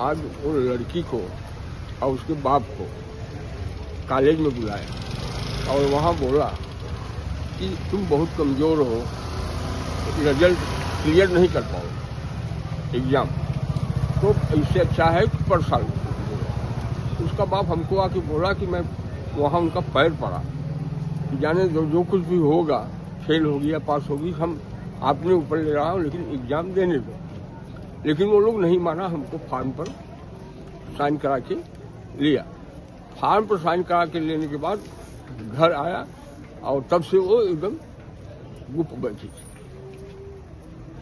आज वो लड़की को और उसके बाप को कॉलेज में बुलाया और वहाँ बोला कि तुम बहुत कमज़ोर हो, रिजल्ट क्लियर नहीं कर पाओ एग्ज़ाम, तो इससे अच्छा है कि पढ़ साल। उसका बाप हमको आके बोला कि मैं वहाँ उनका पैर पड़ा कि जाने जो कुछ भी होगा, फेल होगी या पास होगी, हम आपने ऊपर ले रहा हूँ, लेकिन एग्ज़ाम देने दो। लेकिन वो लोग नहीं माना, हमको फार्म पर साइन करा के लिया। फार्म पर साइन करा के लेने के बाद घर आया और तब से वो एकदम गुप बैठी थी।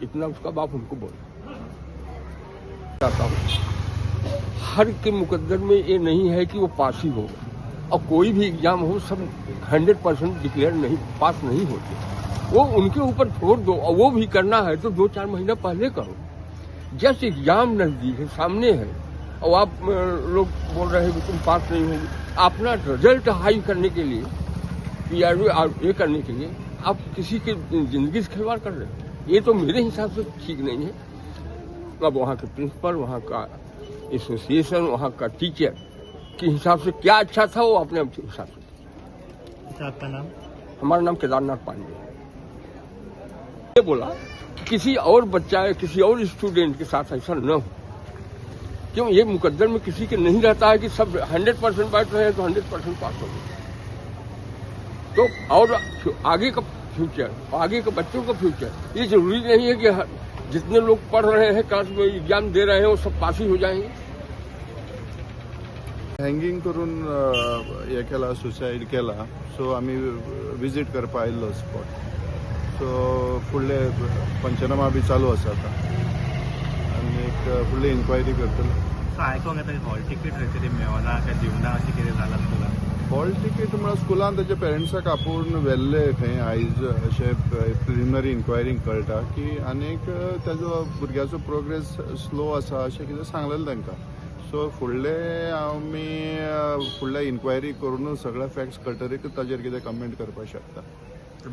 इतना उसका बाप हमको बोला। चाहता हूँ हर के मुकद्दर में ये नहीं है कि वो पास ही होगा, और कोई भी एग्जाम हो सब 100% डिक्लेयर नहीं, पास नहीं होते। वो उनके ऊपर छोड़ दो, और वो भी करना है तो 2-4 महीना पहले करो। जस्ट एग्जाम नजदीक है, सामने है, और आप लोग बोल रहे हैं कि तुम पास नहीं होगी। अपना रिजल्ट हाई करने के लिए, ये करने के लिए आप किसी के जिंदगी से खिलवाड़ कर रहे हैं। ये तो मेरे हिसाब से ठीक नहीं है। अब वहाँ के प्रिंसिपल, वहाँ का एसोसिएशन, वहाँ का टीचर के हिसाब से क्या अच्छा था वो अपने हिसाब से। आपका नाम? हमारा नाम केदारनाथ पांडे है। ये बोला कि किसी और बच्चा या किसी और स्टूडेंट के साथ ऐसा न हो। क्यों? ये मुकद्दर में किसी के नहीं रहता है कि सब 100% बैठ रहे हैं तो 100% पास हो गए। तो और आगे का फ्यूचर, आगे के बच्चों का फ्यूचर, ये जरूरी नहीं है कि जितने लोग पढ़ रहे हैं, क्लास में एग्जाम दे रहे हैं, वो सब पास ही हो जाएंगे। हँगींग करून हे केला, सुसाईड केला, सो आम्ही विजीट करपा आयिल्लो स्पॉट। सो फुडले पंचनामा बी चालू आसा आता, आनी फुडली इन्क्वायरी करतले। सो आयकोंक येता की हॉल तिकीट खंय तरी मेळना काय दिवना अशें कितें जालां स्कुलान? हॉल तिकीट म्हळ्यार स्कुलान ताच्या पेरंट्साक आपोवन व्हेल्ले खंय आयज अशें प्रिलिमिनरी इन्क्वायरींक कळटा की आनीक ताजो भुरग्याचो प्रोग्रेस स्लो आसा अशें कितें सांगलेलें तांकां। सो फुडल्या इन्क्वायरी करून सगळे फॅक्ट्स कळटरीच ताजेर कितें कमेंट करपाक शकता।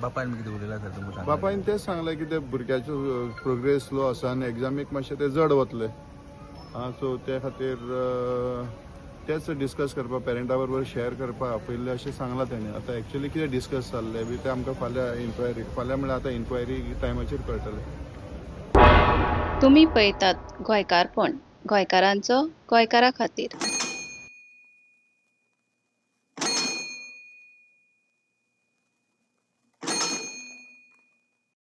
बापायन कितें उलयलां सर तुमकां? बापायन तेच सांगलें की ते भुरग्याचो प्रोग्रेस स्लो आसा आनी एग्जामीक मातशें ते जड वतले। सो त्या खातीर तेच डिस्कस करपा, पेरंटा बरोबर शेअर करपा पयलीं अशें सांगलां तेणें। आतां एक्चुअली कितें डिस्कस जाल्लें बी तें आमकां फाल्यां इन्क्वायरी, फाल्यां म्हळ्यार आतां इन्क्वायरी टायमाचेर कळटलें। तुम्ही पळयतात गोंयकारपण, गोंयकारांचो गोंयकारा खातीर।